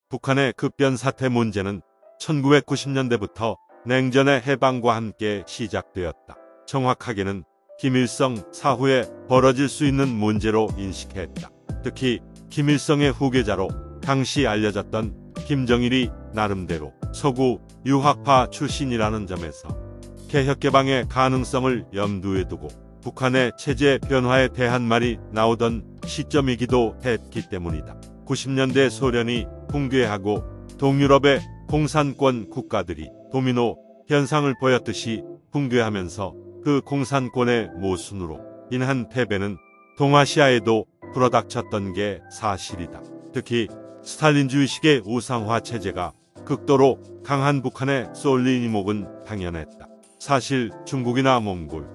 북한의 급변 사태 문제는 1990년대부터 냉전의 해방과 함께 시작되었다. 정확하게는 김일성 사후에 벌어질 수 있는 문제로 인식했다. 특히 김일성의 후계자로 당시 알려졌던 김정일이 나름대로 서구 유학파 출신이라는 점에서 개혁개방의 가능성을 염두에 두고 북한의 체제 변화에 대한 말이 나오던 시점이기도 했기 때문이다. 90년대 소련이 붕괴하고 동유럽의 공산권 국가들이 도미노 현상을 보였듯이 붕괴하면서 그 공산권의 모순으로 인한 패배는 동아시아에도 불어닥쳤던 게 사실이다. 특히 스탈린주의식의 우상화 체제가 극도로 강한 북한에 쏠린 이목은 당연했다. 사실 중국이나 몽골,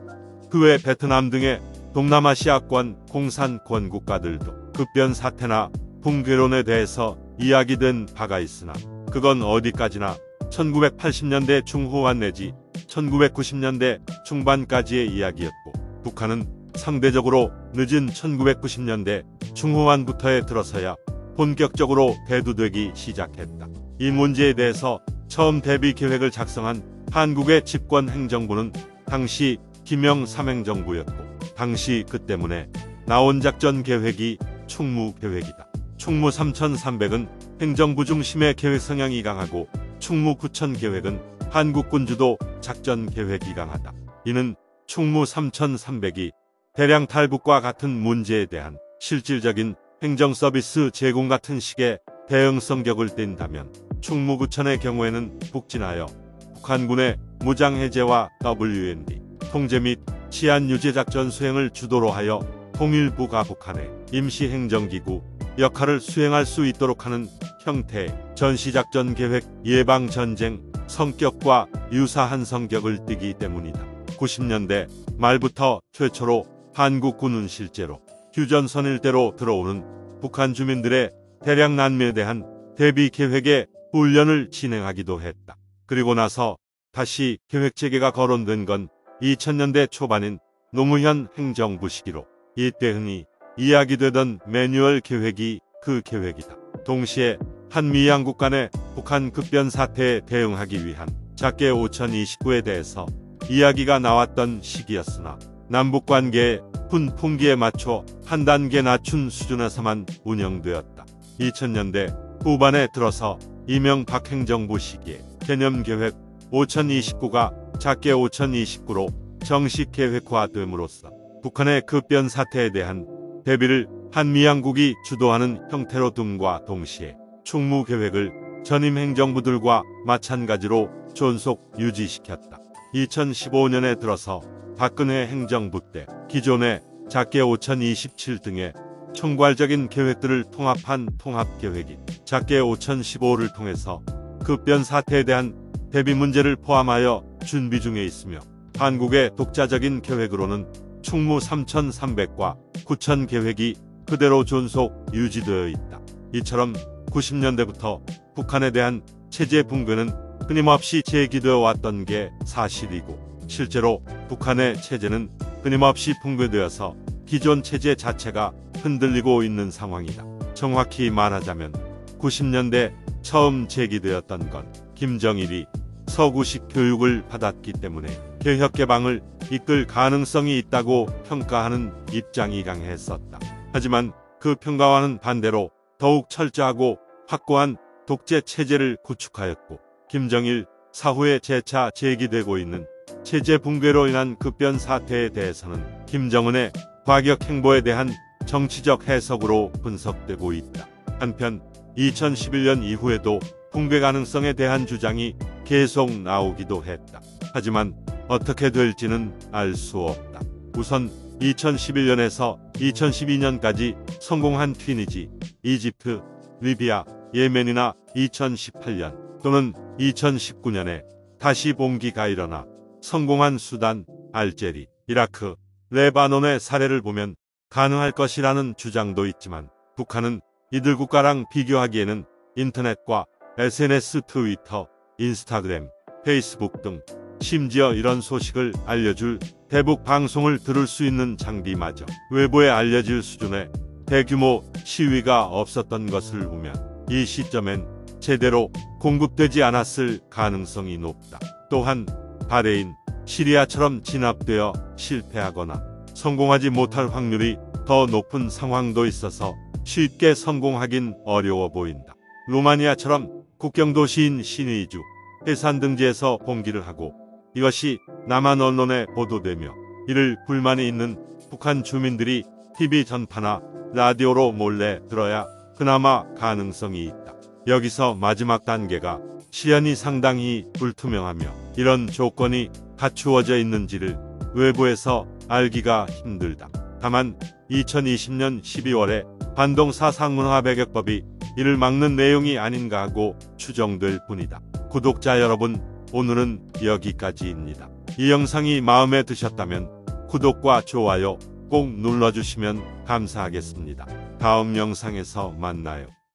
그 외 베트남 등의 동남아시아권 공산권 국가들도 급변 사태나 붕괴론에 대해서 이야기된 바가 있으나 그건 어디까지나 1980년대 중후반 내지 1990년대 중반까지의 이야기였고 북한은 상대적으로 늦은 1990년대 중후반부터에 들어서야 본격적으로 대두되기 시작했다. 이 문제에 대해서 처음 대비 계획을 작성한 한국의 집권행정부는 당시 김영 삼행정부였고 당시 그 때문에 나온 작전 계획이 충무계획이다. 충무 3300은 행정부 중심의 계획 성향이 강하고 충무 9000 계획은 한국군 주도 작전 계획이 강하다. 이는 충무 3300이 대량 탈북과 같은 문제에 대한 실질적인 행정 서비스 제공 같은 식의 대응 성격을 띈다면 충무 9000의 경우에는 북진하여 북한군의 무장 해제와 WMD 통제 및 치안 유지 작전 수행을 주도로 하여 통일부가 북한의 임시행정기구 역할을 수행할 수 있도록 하는 형태의 전시작전 계획 예방전쟁 성격과 유사한 성격을 띠기 때문이다. 90년대 말부터 최초로 한국군은 실제로 휴전선 일대로 들어오는 북한 주민들의 대량 난미에 대한 대비 계획의 훈련을 진행하기도 했다. 그리고 나서 다시 계획체계가 거론된 건 2000년대 초반인 노무현 행정부 시기로 이때 흔히 이야기되던 매뉴얼 계획이 그 계획이다. 동시에 한미양국 간의 북한 급변 사태에 대응하기 위한 작계 5029에 대해서 이야기가 나왔던 시기였으나 남북관계의 분풍기에 맞춰 한 단계 낮춘 수준에서만 운영되었다. 2000년대 후반에 들어서 이명박 행정부 시기에 개념계획 5029가 작계 5029로 정식 계획화됨으로써 북한의 급변 사태에 대한 대비를 한미양국이 주도하는 형태로 둠과 동시에 충무계획을 전임 행정부들과 마찬가지로 존속 유지시켰다. 2015년에 들어서 박근혜 행정부 때 기존의 작계 5027 등의 총괄적인 계획들을 통합한 통합계획인 작계 5015를 통해서 급변 사태에 대한 대비 문제를 포함하여 준비 중에 있으며 한국의 독자적인 계획으로는 충무 3300과 9000 계획이 그대로 존속 유지되어 있다. 이처럼 90년대부터 북한에 대한 체제 붕괴는 끊임없이 제기되어 왔던 게 사실이고 실제로 북한의 체제는 끊임없이 붕괴되어서 기존 체제 자체가 흔들리고 있는 상황이다. 정확히 말하자면 90년대 처음 제기되었던 건 김정일이 서구식 교육을 받았기 때문에 개혁개방을 이끌 가능성이 있다고 평가하는 입장이 강했었다. 하지만 그 평가와는 반대로 더욱 철저하고 확고한 독재 체제를 구축하였고 김정일 사후에 재차 제기되고 있는 체제 붕괴로 인한 급변 사태에 대해서는 김정은의 과격 행보에 대한 정치적 해석으로 분석되고 있다. 한편 2011년 이후에도 붕괴 가능성에 대한 주장이 계속 나오기도 했다. 하지만 어떻게 될지는 알 수 없다. 우선 2011년에서 2012년까지 성공한 튀니지, 이집트, 리비아, 예멘이나 2018년 또는 2019년에 다시 봉기가 일어나 성공한 수단, 알제리, 이라크, 레바논의 사례를 보면 가능할 것이라는 주장도 있지만 북한은 이들 국가랑 비교하기에는 인터넷과 SNS, 트위터, 인스타그램, 페이스북 등 심지어 이런 소식을 알려줄 대북 방송을 들을 수 있는 장비마저 외부에 알려질 수준의 대규모 시위가 없었던 것을 보면 이 시점엔 제대로 공급되지 않았을 가능성이 높다. 또한 바레인, 시리아처럼 진압되어 실패하거나 성공하지 못할 확률이 더 높은 상황도 있어서 쉽게 성공하긴 어려워 보인다. 루마니아처럼 국경 도시인 시니주, 해산 등지에서 봉기를 하고 이것이 남한 언론에 보도되며 이를 불만이 있는 북한 주민들이 TV 전파나 라디오로 몰래 들어야 그나마 가능성이 있다. 여기서 마지막 단계가 시연이 상당히 불투명하며 이런 조건이 갖추어져 있는지를 외부에서 알기가 힘들다. 다만 2020년 12월에 반동 사상문화 배격법이 이를 막는 내용이 아닌가 하고 추정될 뿐이다. 구독자 여러분, 오늘은 여기까지입니다. 이 영상이 마음에 드셨다면 구독과 좋아요 꼭 눌러주시면 감사하겠습니다. 다음 영상에서 만나요.